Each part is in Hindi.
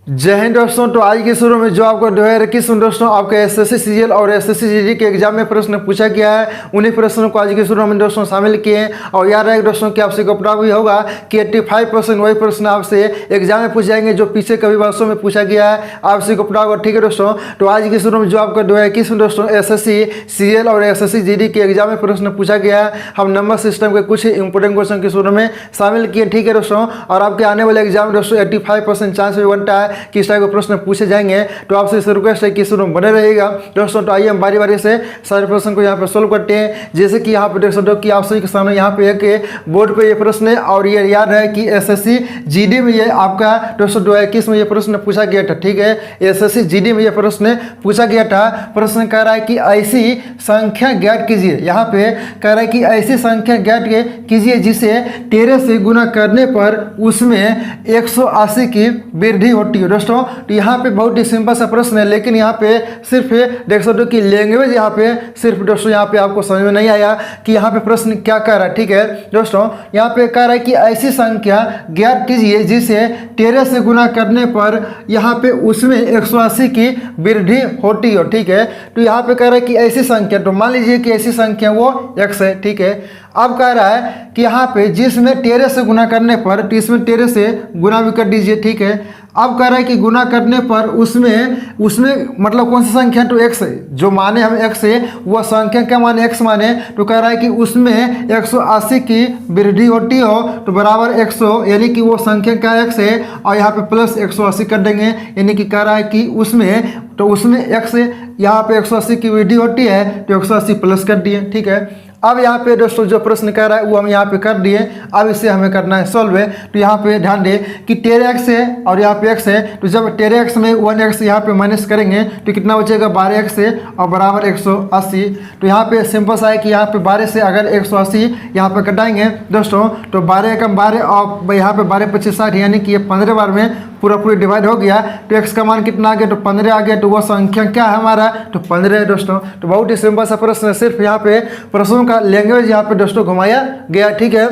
जय हिंद दोस्तों। तो आज के शुरू में जो आपको 2021 में दोस्तों आपके एसएससी सीजीएल और एसएससी जीडी के एग्जाम में प्रश्न पूछा गया है, उन्हीं प्रश्नों को आज के शुरू में दोस्तों शामिल किए हैं। और याद रहे दोस्तों कि आपसे पता भी होगा कि 85% वही प्रश्न आपसे एग्जाम में पूछ जाएंगे जो पीछे कभी वर्षों में पूछा गया है, आपसे पता होगा। ठीक है दोस्तों, तो आज के शुरू में जो आपका 2021 में दोस्तों एसएससी सीजीएल और एसएससी जीडी के एग्जाम में प्रश्न पूछा गया है, हम नंबर सिस्टम के कुछ इंपोर्टेंट क्वेश्चन के शुरू में शामिल किए। ठीक है दोस्तों, और आपके आने वाले एग्जाम में दोस्तों 85% चांस भी बनता है कि इस टाइप के प्रश्न पूछे जाएंगे। तो आपसे इस रिक्वेस्ट है कि शुरू बने रहेगा दोस्तों। तो आइए हम बारी बारी से सारे प्रश्न को यहाँ पे सोल्व करते हैं। जैसे कि यहाँ पे देख सकते हो कि आप सभी के सामने यहाँ पे एक बोर्ड पे ये प्रश्न है, और ये याद है कि एसएससी जीडी में ये आपका दोस्तों 2021 में ये प्रश्न पूछा गया था। ठीक है, एसएससी जीडी में ये प्रश्न पूछा गया था। प्रश्न कह रहा है कि ऐसी संख्या ज्ञात कीजिए। यहाँ पे कह रहा है कि ऐसी संख्या ज्ञात कीजिए जिसे 13 से गुना करने पर उसमें 180 की वृद्धि होती है। दोस्तों तो यहाँ पे बहुत ही सिंपल सा प्रश्न है, लेकिन यहाँ पे सिर्फ देख सकते हो कि लैंग्वेज यहाँ पे सिर्फ दोस्तों यहाँ पे आपको समझ में नहीं आया कि यहाँ पे प्रश्न क्या कह रहा है। ठीक है दोस्तों, यहाँ पे कह रहा है कि ऐसी संख्या ज्ञात कीजिए जिसे 13 से गुना करने पर यहाँ पे उसमें 180 की वृद्धि होती हो। ठीक है, तो यहाँ पे कह रहा है कि ऐसी संख्या, तो मान लीजिए कि ऐसी संख्या वो x है। ठीक है, अब कह रहा है कि यहाँ पे जिसमें 13 से गुना करने पर, तो इसमें 13 से गुना भी कर दीजिए। ठीक है, अब कह रहा है कि गुना करने पर उसमें मतलब कौन सी संख्या, तो x है, जो माने हम x है वह संख्या क्या माने, x माने। तो कह रहा है कि उसमें 180 की वृद्धि होती हो, तो बराबर 100, यानी कि वो संख्या क्या x है, और यहाँ पे प्लस 180 कर देंगे। यानी कि कह रहा है कि उसमें x यहाँ पे 180 की वृद्धि होती है, तो 180 प्लस कर दिए। ठीक है, अब यहाँ पे दोस्तों जो प्रश्न कर रहा है वो हम यहाँ पे कर दिए। अब इसे हमें करना है सॉल्व है। तो यहाँ पे ध्यान दे कि 13x है और यहाँ पे x है, तो जब 13x में 1x यहाँ पे माइनस करेंगे तो कितना बचेगा, 12x है और बराबर 180। तो यहाँ पे सिंपल सा है कि यहाँ पे 12 से अगर 180 यहाँ पे कटाएंगे दोस्तों, तो 12 एकम 12 और यहाँ पे 12 25 60, यानी कि ये 15 बार में पूरा डिवाइड हो गया। तो x का मान कितना आ गया, तो 15 आ गया। तो वह संख्या क्या है हमारा, तो 15 है दोस्तों। तो बहुत ही सिंपल सा प्रश्न है, सिर्फ यहाँ पे प्रश्नों का लैंग्वेज यहाँ पे दोस्तों घुमाया गया। ठीक है,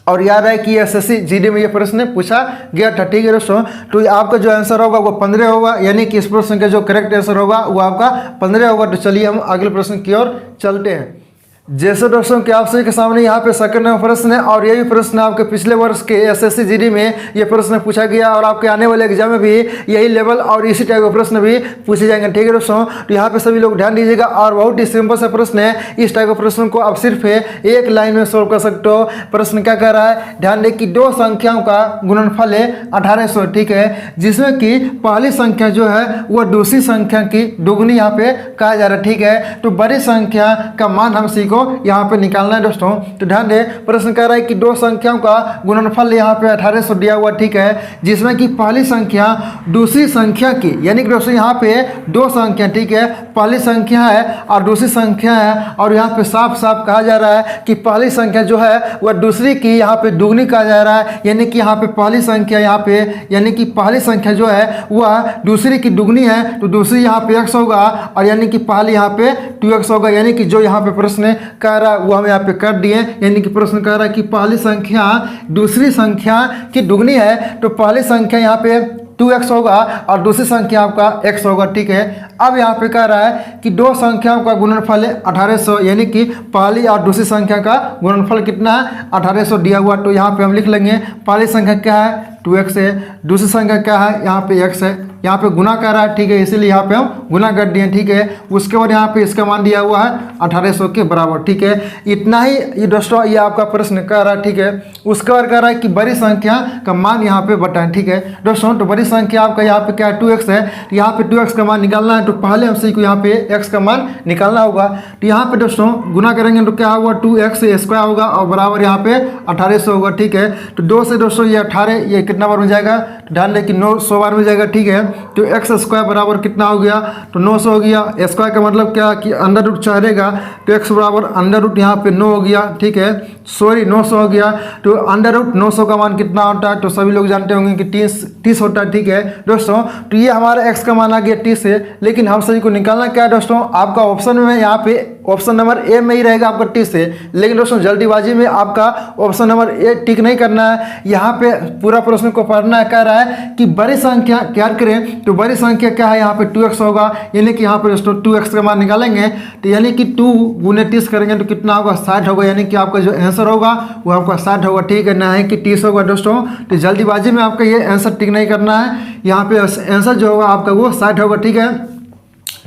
और याद है कि एसएससी जीडी में ये प्रश्न पूछा गया था। ठीक है दोस्तों, तो आपका जो आंसर होगा वो 15 होगा, यानी कि इस प्रश्न का जो करेक्ट आंसर होगा वो आपका 15 होगा। तो चलिए हम अगले प्रश्न की ओर चलते हैं। जैसे दोस्तों कि आप सभी के सामने यहाँ पे सेकंड नंबर प्रश्न है, और ये भी प्रश्न आपके पिछले वर्ष के एसएससी जीडी में ये प्रश्न पूछा गया, और आपके आने वाले एग्जाम में भी यही लेवल और इसी टाइप के प्रश्न भी पूछे जाएंगे। ठीक है दोस्तों, तो यहाँ पे सभी लोग ध्यान दीजिएगा, और बहुत ही सिंपल सा प्रश्न है। इस टाइप के प्रश्न को आप सिर्फ एक लाइन में सोल्व कर सकते हो। प्रश्न क्या कह रहा है, ध्यान दे कि दो संख्याओं का गुणनफल है 1800। ठीक है, जिसमें कि पहली संख्या जो है वह दूसरी संख्या की दुगनी यहाँ पे कहा जा रहा है। ठीक है, तो बड़ी संख्या का मान हम सीखो यहाँ पे निकालना है दोस्तों। तो ध्यान दे, प्रश्न कह रहा है कि दो संख्याओं का गुणनफल यहाँ पे 1800 दिया हुआ। ठीक है, जिसमें कि पहली संख्या दूसरी संख्या की, यानी कि दोस्तों यहाँ पे दो संख्या, ठीक है, पहली संख्या है और दूसरी संख्या है, और यहाँ पे साफ साफ कहा जा रहा है कि पहली संख्या जो है वह दूसरी की यहाँ पे दुगनी कहा जा रहा है। यानी कि यहाँ पे पहली संख्या यहाँ पे, यानी कि पहली संख्या जो है वह दूसरी की दुगनी है, तो दूसरी यहाँ पे x होगा, और यानी कि पहली यहाँ पे 2x होगा। यानी कि जो यहाँ पे प्रश्न कह रहा है वो हम यहाँ पे कर दिए। यानी कि प्रश्न कह रहा है कि पहली संख्या दूसरी संख्या की दुगनी है, तो पहली संख्या यहाँ पे 2x होगा और दूसरी संख्या आपका x होगा। ठीक है, अब यहाँ पे कह रहा है कि दो संख्याओं का गुणनफल है 1800, यानी कि पहली और दूसरी संख्या का गुणनफल कितना है, 1800 दिया हुआ। तो यहाँ पे हम लिख लेंगे पहली संख्या क्या है, 2x है, दूसरी संख्या क्या है, यहाँ पे x है, यहाँ पे गुना कर रहा है। ठीक है, इसीलिए यहाँ पे हम गुना कर दिए। ठीक है, उसके बाद यहाँ पे इसका मान दिया हुआ है 1800 के बराबर। ठीक है, इतना ही ये दोस्तों ये आपका प्रश्न कर रहा है। ठीक है, उसके बाद कह रहा है कि बड़ी संख्या का मान यहाँ पे बताएं। ठीक है दोस्तों, तो बड़ी संख्या आपका यहाँ पे क्या है, 2x है, तो यहाँ पे 2x का मान निकालना है। तो पहले हमसे को यहाँ पे x का मान निकालना होगा। तो यहाँ पे दोस्तों गुना करेंगे तो क्या होगा, 2x स्क्वायर होगा और बराबर यहाँ पे 1800 होगा। ठीक है, तो 2 से दोस्तों ये 18, ये कितना बार में जाएगा, तो ध्यान दें कि 900 बार में जाएगा। ठीक है, तो एक्स स्क्वायर बराबर कितना हो गया, तो 900 हो गया। स्क्वायर का मतलब क्या कि अंडर रूट चाहेगा, तो एक्स बराबर अंडर रूट यहाँ पे 9 हो गया। ठीक है, सॉरी 900 हो गया। तो अंडर रूट 900 का मान कितना होता है, तो सभी लोग जानते होंगे कि 30 होता है। ठीक है दोस्तों, तो ये हमारा x का मान आ गया 30 है। लेकिन हम सभी को निकालना क्या है दोस्तों, आपका ऑप्शन में यहाँ पे ऑप्शन नंबर ए में ही रहेगा आपका 30 है। लेकिन दोस्तों जल्दीबाजी में आपका ऑप्शन नंबर ए टिक नहीं करना है, यहाँ पे पूरा प्रश्न को पढ़ना है। कह रहा है कि बड़ी संख्या क्या करें, तो बड़ी संख्या क्या है, यहाँ पे 2x होगा, यानी कि यहाँ पे दोस्तों 2x का मान निकालेंगे, तो यानी कि 2 गुने 30 करेंगे तो कितना होगा, 60 होगा। यानी कि आपका जो आंसर होगा वो आपका 60 होगा। ठीक है, ना है कि 30 होगा दोस्तों। तो जल्दीबाजी में आपका ये आंसर टिक नहीं करना है, यहाँ पे आंसर जो होगा आपका वो 60 होगा। ठीक है,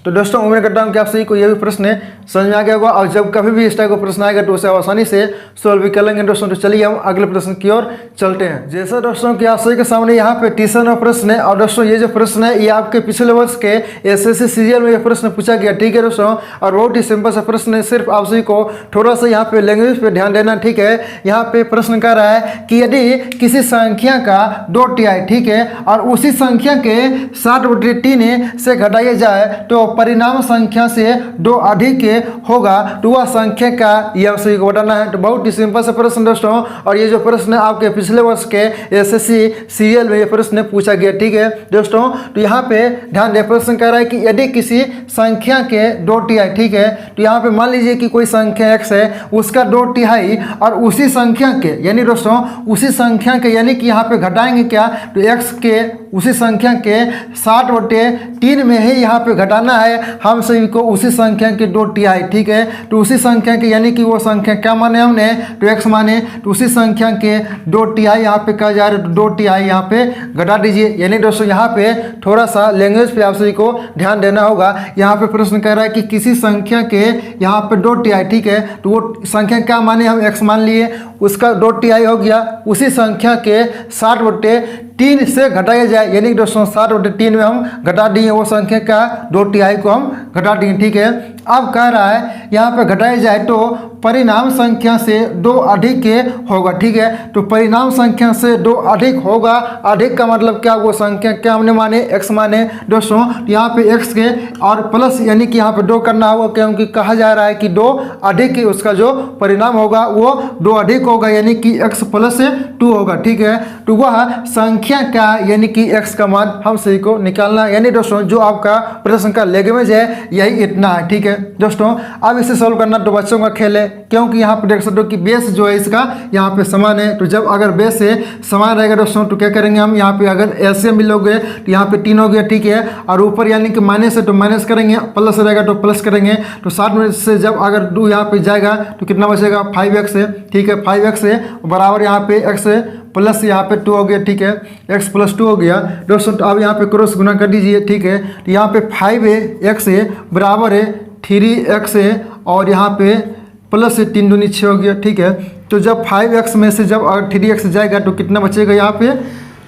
तो दोस्तों उम्मीद करता हूँ कि आप सभी को यह भी प्रश्न समझ में आ गया होगा, और जब कभी भी इस टाइप का प्रश्न आएगा तो उसे आसानी से सोल्व भी कर लेंगे दोस्तों। तो चलिए हम अगले प्रश्न की ओर चलते हैं। जैसा दोस्तों कि आप सभी के सामने यहाँ पे तीसरा प्रश्न है, और दोस्तों ये जो प्रश्न है ये आपके पिछले वर्ष के एसएससी सीजीएल में ये प्रश्न पूछा गया। ठीक है दोस्तों, और बहुत ही सिंपल सा प्रश्न है, सिर्फ आप सभी को थोड़ा सा यहाँ पे लैंग्वेज पे ध्यान देना। ठीक है, यहाँ पे प्रश्न कर रहा है कि यदि किसी संख्या का 2 तिहाई, ठीक है, और उसी संख्या के 60/3 से घटाया जाए तो परिणाम संख्या से 2 अधिक होगा, तो वह संख्या का यह सभी को बताना है। तो बहुत ही सिंपल सा प्रश्न दोस्तों, और ये जो प्रश्न आपके पिछले वर्ष के एसएससी सीजीएल में ये प्रश्न पूछा गया। ठीक है दोस्तों, तो यहाँ पे ध्यान दे, प्रश्न कह रहा है कि यदि किसी संख्या के 2 तिहाई, ठीक है, तो यहाँ पे मान लीजिए कि कोई संख्या x है, उसका 2 तिहाई, और उसी संख्या के यानी दोस्तों उसी संख्या के, यानी कि यहाँ पे घटाएंगे क्या, तो x के उसी संख्या के 60/3 में ही यहाँ पे घटाना है हम सभी को उसी संख्या के 2 तिहाई। ठीक है, तो उसी संख्या के, यानी कि वो संख्या क्या माने हमने, तो x माने, तो उसी संख्या के 2 तिहाई यहाँ पे कहा जा रहा है, तो 2 तिहाई यहाँ पे घटा दीजिए। यानी दोस्तों यहाँ पे थोड़ा सा लैंग्वेज पे आप सभी को ध्यान देना होगा। यहाँ पे प्रश्न कह रहा है कि किसी संख्या के यहाँ पे 2 तिहाई, ठीक है, तो वो संख्या क्या माने, हम x मान लिए, उसका 2 तिहाई हो गया, उसी संख्या के 60/3 से घटाया जाए, यानी दोस्तों 60/3 में हम घटा दिए वो संख्या का 2 तिहाई को हम घटा दिए। ठीक है, अब कह रहा है यहाँ पे घटाया जाए तो परिणाम संख्या से 2 अधिक होगा। ठीक है, तो परिणाम संख्या से 2 अधिक होगा, अधिक का मतलब क्या, वो संख्या क्या हमने माने, x माने दोस्तों, यहाँ पे x के और प्लस, यानी कि यहाँ पे 2 करना होगा, क्योंकि कहा जा रहा है कि 2 अधिक उसका जो परिणाम होगा वो 2 अधिक होगा, यानी कि x + 2 होगा। ठीक है, तो वह संख्या का, यानी कि x का मान हम सही को निकालना है। यानी दोस्तों जो आपका प्रश्न का लैंग्वेज है यही इतना है। ठीक है दोस्तों, अब इसे सोल्व करना तो बच्चों का खेल है, क्योंकि यहाँ पे देख सकते हो कि बेस जो है इसका यहाँ पे समान है। तो जब अगर बेस से समान रहेगा दोस्तों तो क्या करेंगे हम, यहाँ पे अगर ऐसे मिलोगे तो यहाँ पे 3 हो गया। ठीक है, और ऊपर यानी कि माइनस है तो माइनस करेंगे, प्लस रहेगा तो प्लस करेंगे, तो 60 में से जब अगर 2 यहाँ पे जाएगा तो कितना बचेगा, 5x है। ठीक है, 5x है बराबर यहाँ पे x है प्लस यहाँ पे 2 हो गया। ठीक है, x + 2 हो गया दोस्तों। तो अब यहाँ पे क्रॉस गुना कर दीजिए। ठीक है, तो यहाँ पे 5x है बराबर है 3x है, और यहाँ पे प्लस से 3 दूनी 6 हो गया। ठीक है, तो जब 5x में से जब 3x जाएगा तो कितना बचेगा, यहाँ पे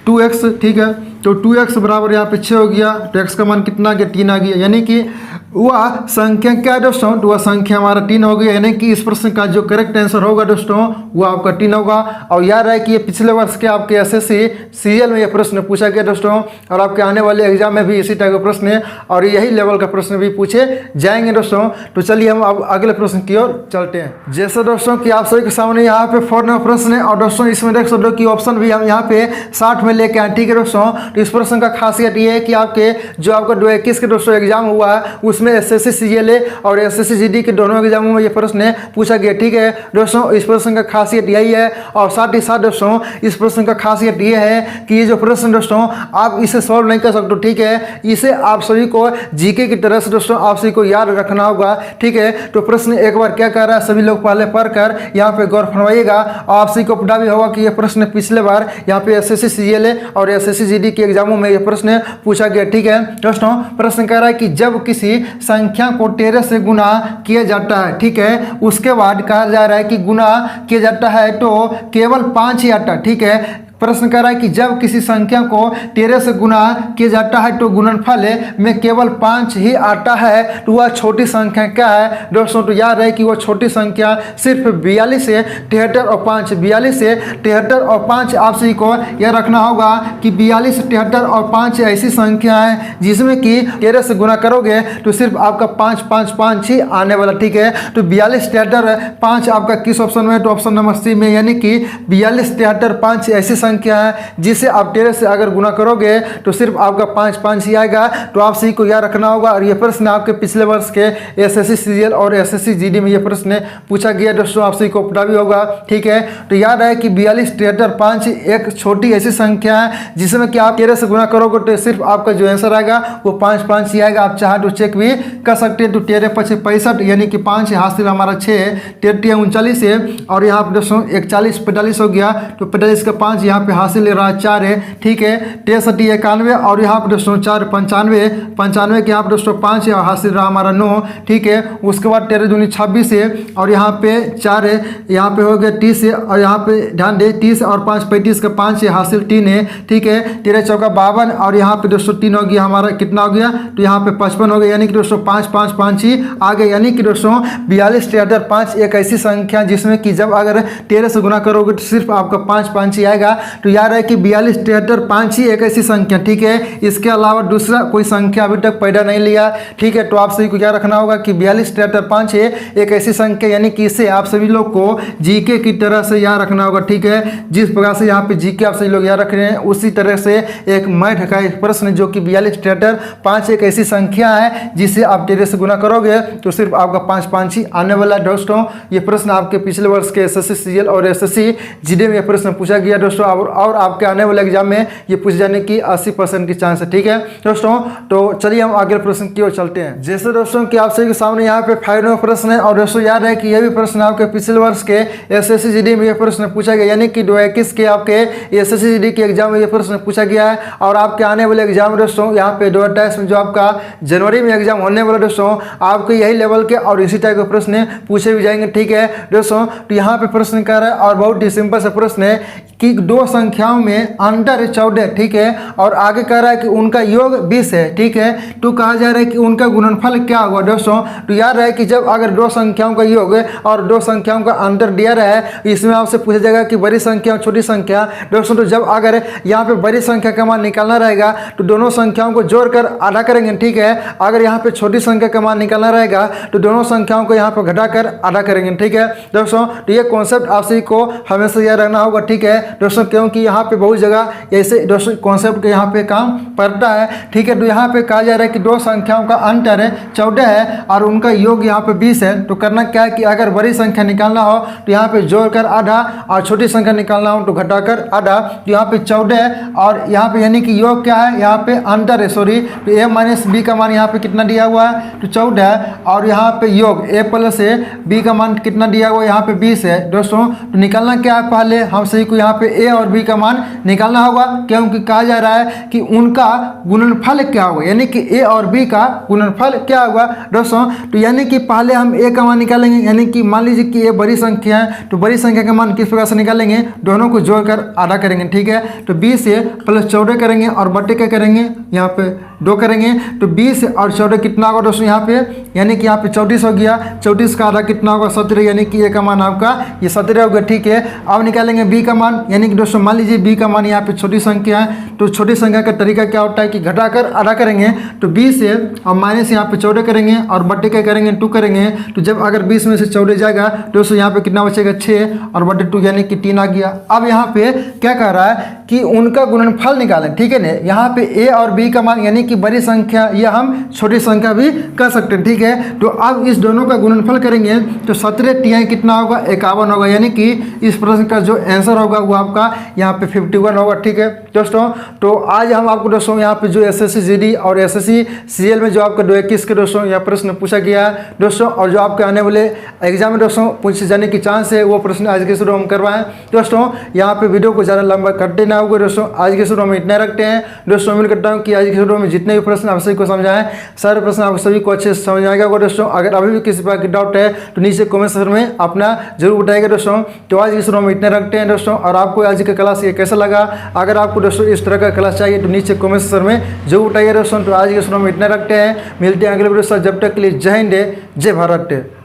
2x। ठीक है, तो 2x बराबर यहाँ पे 6 हो गया, तो x का मान कितना आ गया, 3 आ गया, यानी कि वह संख्या क्या है दोस्तों, तो वह संख्या हमारा 3 हो गया। यानी कि इस प्रश्न का जो करेक्ट आंसर होगा दोस्तों वो आपका 3 होगा। और याद है कि ये पिछले वर्ष के आपके एसएससी सीजीएल में ये प्रश्न पूछा गया दोस्तों, और आपके आने वाले एग्जाम में भी इसी टाइप का प्रश्न है, और यही लेवल का प्रश्न भी पूछे जाएंगे दोस्तों। तो चलिए हम अब अगले प्रश्न की ओर चलते हैं। जैसे दोस्तों कि आप सभी के सामने यहाँ पे 4 नंबर प्रश्न है, और दोस्तों इसमें देख सकते हो कि ऑप्शन भी हम यहाँ पे 60 में लेके आए। ठीक है दोस्तों, तो इस प्रश्न का खासियत ये है कि आपके जो आपका 2021 के दोस्तों एग्जाम हुआ है उसमें एसएससी सीजीएल और एसएससी जीडी के दोनों एग्जामों में ये प्रश्न पूछा गया। ठीक है दोस्तों, इस प्रश्न का खासियत यही है, और साथ ही साथ दोस्तों इस प्रश्न का खासियत ये है कि ये जो प्रश्न दोस्तों आप इसे सॉल्व नहीं कर सकते। ठीक है, इसे आप सभी को जीके की तरह से दोस्तों आप सभी को याद रखना होगा। ठीक है, तो प्रश्न एक बार क्या कर रहा है, सभी लोग पहले पढ़कर यहाँ पे गौर फरमाइएगा, और आप सभी को पता भी होगा कि ये प्रश्न पिछले बार यहाँ पे एसएससी सीजीएल और एसएससी जीडी के एग्जामों में ये प्रश्न पूछा गया। ठीक है दोस्तों, प्रश्न कह रहा है कि जब किसी संख्या को 13 से गुना किया जाता है, ठीक है, उसके बाद कहा जा रहा है कि गुना किया जाता है तो केवल 5 ही आता है। ठीक है, प्रश्न कर रहा है कि जब किसी संख्या को 13 से गुना किया जाता है तो गुणनफल में केवल 5 ही आता है, तो वह छोटी संख्या क्या है दोस्तों। तो याद है कि वह छोटी संख्या सिर्फ 42 से 73 और 5, 42 से 73 और 5 आप सभी को यह रखना होगा कि 42, 73 और 5 ऐसी संख्या है जिसमें कि 13 से गुना करोगे तो सिर्फ आपका 5 5 5 ही आने वाला, ठीक है। तो 42, 73, 5 आपका किस ऑप्शन में है, तो ऑप्शन नंबर सी में, यानी कि 42, 73, 5 ऐसी संख्या है जिसे आप 13 से अगर गुना करोगे तो सिर्फ आपका 5 5 ही आएगा। तो आप सही को याद रखना होगा। और ये प्रश्न आपके पिछले वर्ष के एसएससी सीजीएल और एसएससी जीडी में ये प्रश्न पूछा गया दोस्तों, आप सही को पता भी होगा, ठीक है। तो याद है कि 42, 73, 5 एक छोटी ऐसी संख्या है जिसमें कि आप 13 से गुना करोगे तो सिर्फ आपका जो आंसर आएगा वो 5 5 ही आएगा। आप चाहे तो चेक भी कर सकते हैं। तो 13 5 65, यानी कि 5 हासिल हमारा 6, 13 39 है, और यहाँ पे दोस्तों 41 45 हो गया, तो 45 का 5 यहाँ पे हासिल ले रहा 4 है, ठीक है। 63 91, और यहाँ पे दोस्तों 4 95, 95 के यहाँ पे दोस्तों 5 है और हासिल रहा हमारा 9, ठीक है। उसके बाद 13 दूनी 26 है, और यहाँ पे 4 है, यहाँ पे हो गया 30 है, और यहाँ पे ध्यान दे 30 और 5 35 का 5 है, हासिल 3 है, ठीक है। 13 चौका 52, और यहाँ पे दोस्तों 3 हो गया हमारा, कितना हो गया, तो यहाँ पे 55 हो गया, यानी कि दोस्तों 5 5 5 ही आ गए। यानी कि दोस्तों 42, 73, 5 एक ऐसी संख्या जिसमें कि जब अगर 13 से गुना करोगे तो सिर्फ आपका 5 5 ही आएगा। तो याद है कि 42, 73, 5 ही एक ऐसी संख्या, ठीक है। इसके अलावा दूसरा कोई संख्या अभी तक पैदा नहीं लिया, ठीक है। तो आप सभी को क्या रखना होगा कि 42, 73, 5 है एक ऐसी संख्या, यानी कि इसे आप सभी लोग को जीके की तरह से याद रखना होगा, ठीक है। जिस प्रकार से यहाँ पे जीके आप सभी लोग याद रख रहे हैं उसी तरह से एक मैथ का एक प्रश्न जो कि 42, 73, 5 एक ऐसी संख्या है जिसे आप 13 से गुना करोगे तो सिर्फ आपका 5 5 ही आने वाला है दोस्तों। ये प्रश्न आपके पिछले वर्ष के एसएससी सीजीएल और एसएससी जीडी में यह प्रश्न पूछा गया दोस्तों, और आपके आने वाले एग्जाम में ये पूछ जाने की 80% की चांस है, ठीक है दोस्तों। तो चलिए हम आगे प्रश्न की ओर चलते हैं। जैसे दोस्तों कि आप सभी के सामने यहाँ पे 5 नंबर प्रश्न है, और दोस्तों याद है कि यह भी प्रश्न आपके पिछले वर्ष के एसएससी जीडी में यह प्रश्न पूछा गया, यानी कि 2021 के आपके एसएससी जीडी के एग्जाम में यह प्रश्न पूछा गया है। और आपके आने वाले एग्जाम दोस्तों यहाँ पे 2028 में जो आपका जनवरी में एग्जाम होने वाला दोस्तों, आपको यही लेवल के और इसी टाइप के प्रश्न पूछे भी जाएंगे, ठीक है दोस्तों। तो यहाँ पे प्रश्न कर रहा है और बहुत ही सिंपल सा प्रश्न है कि दो संख्याओं में अंतर 14, ठीक है, और आगे कह रहा है कि उनका योग 20 है, ठीक है। तो कहा जा रहा है कि उनका गुणनफल क्या होगा दोस्तों। तो याद रहे कि जब अगर दो संख्याओं का योग और दो संख्याओं का अंतर दिया रहा है, इसमें आपसे पूछा जाएगा कि बड़ी संख्या और छोटी संख्या दोस्तों। तो जब अगर यहाँ पे बड़ी संख्या का मान निकालना रहेगा तो दोनों संख्याओं को जोड़कर आधा करेंगे, ठीक है। अगर यहाँ पे छोटी संख्या का मान निकालना रहेगा तो दोनों संख्याओं को यहाँ पर घटाकर आधा करेंगे, ठीक है दोस्तों। तो ये कॉन्सेप्ट आप सभी को हमेशा याद रखना होगा, ठीक है दोस्तों, क्योंकि यहाँ पे बहुत जगह ऐसे दोस्तों कॉन्सेप्ट के यहाँ पे काम पड़ता है, ठीक है। तो यहाँ पे कहा जा रहा है कि दो संख्याओं का अंतर 14 है और उनका योग यहाँ पे 20 है। तो करना क्या है कि अगर बड़ी संख्या निकालना हो तो यहाँ पे जोड़कर आधा, और छोटी संख्या निकालना हो तो घटाकर आधा। तो यहाँ पे 14 है, और यहाँ पे यानी कि योग क्या है, यहाँ पे अंतर है, सॉरी। तो a माइनस बी का मान यहाँ पे कितना दिया हुआ है, तो 14 है, और यहाँ पे योग a प्लस ए बी का मान कितना दिया हुआ है, यहाँ पे 20 है दोस्तों। तो निकालना क्या है, पहले हम सही को यहाँ पे a और b का मान निकालना होगा, क्योंकि कहा जा रहा है कि उनका गुणनफल क्या होगा, यानी कि a और b का गुणनफल क्या होगा दोस्तों। तो यानी कि पहले हम a का मान निकालेंगे, यानी कि मान लीजिए कि a बड़ी संख्या है, तो बड़ी संख्या का मान किस प्रकार से निकालेंगे, दोनों को जोड़कर आधा करेंगे, ठीक है। तो 20 से प्लस 14 करेंगे और बटे क्या करेंगे, यहाँ पे 2 करेंगे। तो 20 और 14 कितना होगा दोस्तों यहाँ पे, यानी कि यहाँ पे 34 हो गया। 34 का आधा कितना होगा, 17, यानी कि a का मान आपका ये 17 होगा, ठीक है। अब निकालेंगे b का मान, यानी कि दोस्तों मान लीजिए b का मान यहाँ पे छोटी संख्या है, तो छोटी संख्या का तरीका क्या होता है कि घटाकर आधा करेंगे। तो 20 से और माइनस यहाँ पे 14 करेंगे और बटे क्या करेंगे, 2 करेंगे। तो जब अगर 20 में से 14 जाएगा दोस्तों यहाँ पे कितना बचेगा, 6 और बटे 2 यानी कि 3 आ गया। अब यहाँ पे क्या कह रहा है कि उनका गुणनफल निकालें, ठीक है ना। यहाँ पे a और b का मान यानी कि बड़ी संख्या या हम छोटी संख्या भी कर सकते हैं, ठीक है। तो अब इस दोनों का गुणनफल करेंगे तो 17 तिहाई कितना होगा, 51 होगा, यानी कि इस प्रश्न का जो आंसर होगा वो आपका यहाँ पे 51 होगा, ठीक है दोस्तों। तो आज हम आपको दोस्तों यहाँ पे जो एसएससी जीडी और एसएससी सीजीएल में जो आपका 2021 के दोस्तों यह प्रश्न पूछा गया है दोस्तों, और जो आपके आने वाले एग्जाम में दोस्तों पूछे जाने की चांस है, वो प्रश्न आज के शुरू हम करवाएं दोस्तों। यहाँ पे वीडियो को ज़्यादा लंबा करते ना होगा दोस्तों, आज के शुरू में इतना रखते हैं दोस्तों। उम्मीद करता हूँ कि आज के शुरू में जितने भी प्रश्न आप सभी को समझाएं सारे प्रश्न आप सभी को अच्छे से समझ आएगा दोस्तों। अगर अभी भी किसी प्रकार की डाउट है तो नीचे कमेंट सेक्शन में अपना जरूर बताइएगा दोस्तों। तो आज की शुरू में इतने रखते हैं दोस्तों, और आपको आज का क्लास ये कैसा लगा, अगर आपको दोस्तों इस तरह का क्लास चाहिए तो नीचे कमेंट सेक्शन में जरूर बताइए दोस्तों। तो आज के शुरू में इतना रखते हैं, मिलते हैं अगले वीडियो से, जब तक के लिए जय हिंद जय भारत।